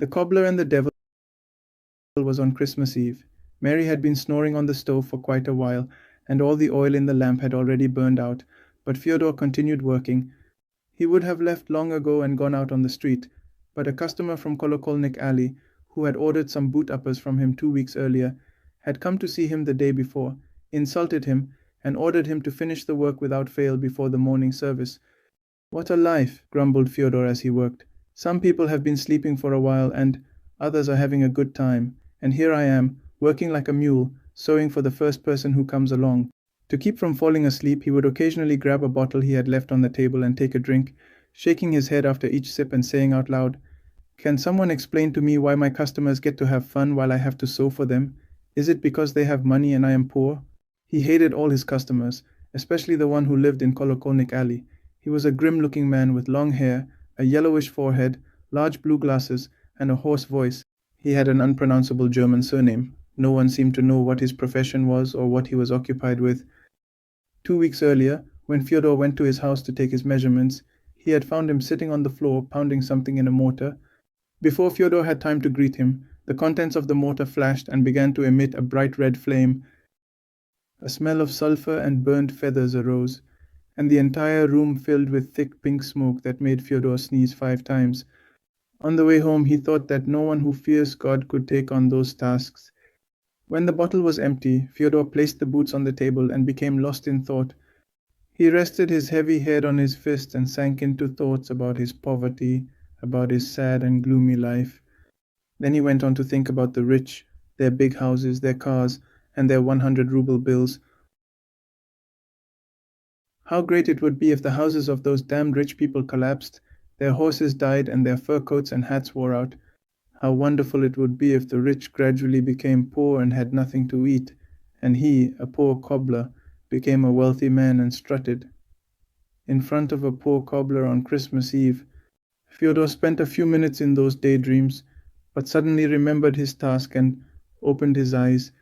The cobbler and the devil was on Christmas Eve. Mary had been snoring on the stove for quite a while, and all the oil in the lamp had already burned out, but Fyodor continued working. He would have left long ago and gone out on the street, but a customer from Kolokolnik Alley, who had ordered some boot uppers from him 2 weeks earlier, had come to see him the day before, insulted him, and ordered him to finish the work without fail before the morning service. What a life, grumbled Fyodor as he worked. Some people have been sleeping for a while, and others are having a good time, and here I am, working like a mule, sewing for the first person who comes along. To keep from falling asleep, he would occasionally grab a bottle he had left on the table and take a drink, shaking his head after each sip and saying out loud, "Can someone explain to me why my customers get to have fun while I have to sew for them? Is it because they have money and I am poor?" He hated all his customers, especially the one who lived in Kolokolnik Alley. He was a grim-looking man with long hair, a yellowish forehead, large blue glasses, and a hoarse voice. He had an unpronounceable German surname. No one seemed to know what his profession was or what he was occupied with. 2 weeks earlier, when Fyodor went to his house to take his measurements, he had found him sitting on the floor pounding something in a mortar. Before Fyodor had time to greet him, the contents of the mortar flashed and began to emit a bright red flame. A smell of sulfur and burned feathers arose, and the entire room filled with thick pink smoke that made Fyodor sneeze 5 times. On the way home, he thought that no one who fears God could take on those tasks. When the bottle was empty, Fyodor placed the boots on the table and became lost in thought. He rested his heavy head on his fist and sank into thoughts about his poverty, about his sad and gloomy life. Then he went on to think about the rich, their big houses, their cars, and their 100-ruble bills. How great it would be if the houses of those damned rich people collapsed, their horses died, and their fur coats and hats wore out. How wonderful it would be if the rich gradually became poor and had nothing to eat, and he, a poor cobbler, became a wealthy man and strutted. In front of a poor cobbler on Christmas Eve, Fyodor spent a few minutes in those daydreams, but suddenly remembered his task and opened his eyes.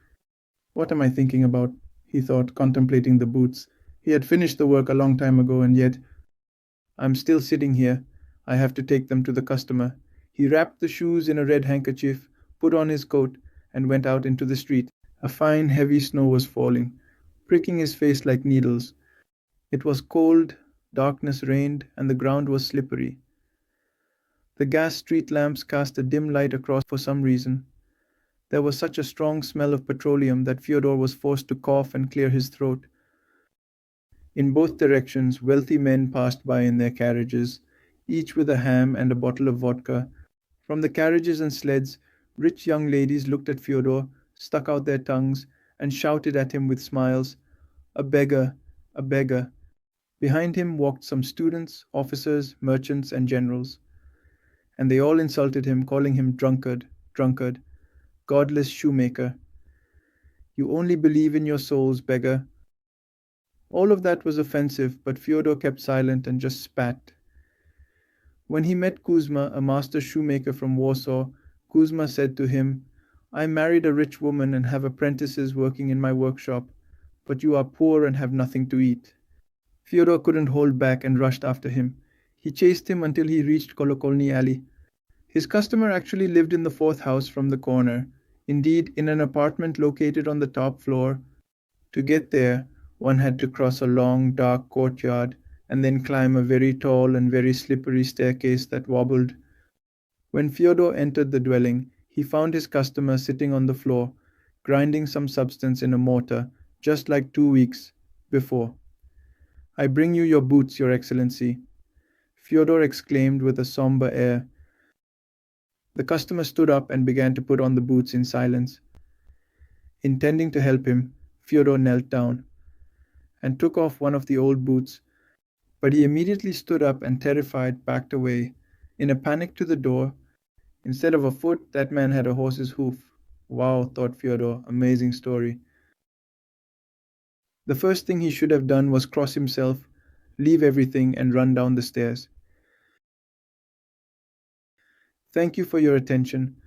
"What am I thinking about?" he thought, contemplating the boots. He had finished the work a long time ago, and yet I'm still sitting here. I have to take them to the customer. He wrapped the shoes in a red handkerchief, put on his coat, and went out into the street. A fine, heavy snow was falling, pricking his face like needles. It was cold, darkness reigned, and the ground was slippery. The gas street lamps cast a dim light across for some reason. There was such a strong smell of petroleum that Fyodor was forced to cough and clear his throat. In both directions, wealthy men passed by in their carriages, each with a ham and a bottle of vodka. From the carriages and sleds, rich young ladies looked at Fyodor, stuck out their tongues, and shouted at him with smiles, "A beggar, a beggar." Behind him walked some students, officers, merchants, and generals. And they all insulted him, calling him drunkard, drunkard, godless shoemaker. "You only believe in your souls, beggar." All of that was offensive, but Fyodor kept silent and just spat. When he met Kuzma, a master shoemaker from Warsaw, Kuzma said to him, "I married a rich woman and have apprentices working in my workshop, but you are poor and have nothing to eat." Fyodor couldn't hold back and rushed after him. He chased him until he reached Kolokolny Alley. His customer actually lived in the fourth house from the corner, indeed in an apartment located on the top floor. To get there, one had to cross a long, dark courtyard and then climb a very tall and very slippery staircase that wobbled. When Fyodor entered the dwelling, he found his customer sitting on the floor, grinding some substance in a mortar, just like 2 weeks before. "I bring you your boots, Your Excellency," Fyodor exclaimed with a somber air. The customer stood up and began to put on the boots in silence. Intending to help him, Fyodor knelt down and took off one of the old boots, but he immediately stood up and, terrified, backed away, in a panic, to the door. Instead of a foot, that man had a horse's hoof. Wow, thought Fyodor, amazing story. The first thing he should have done was cross himself, leave everything, and run down the stairs. Thank you for your attention.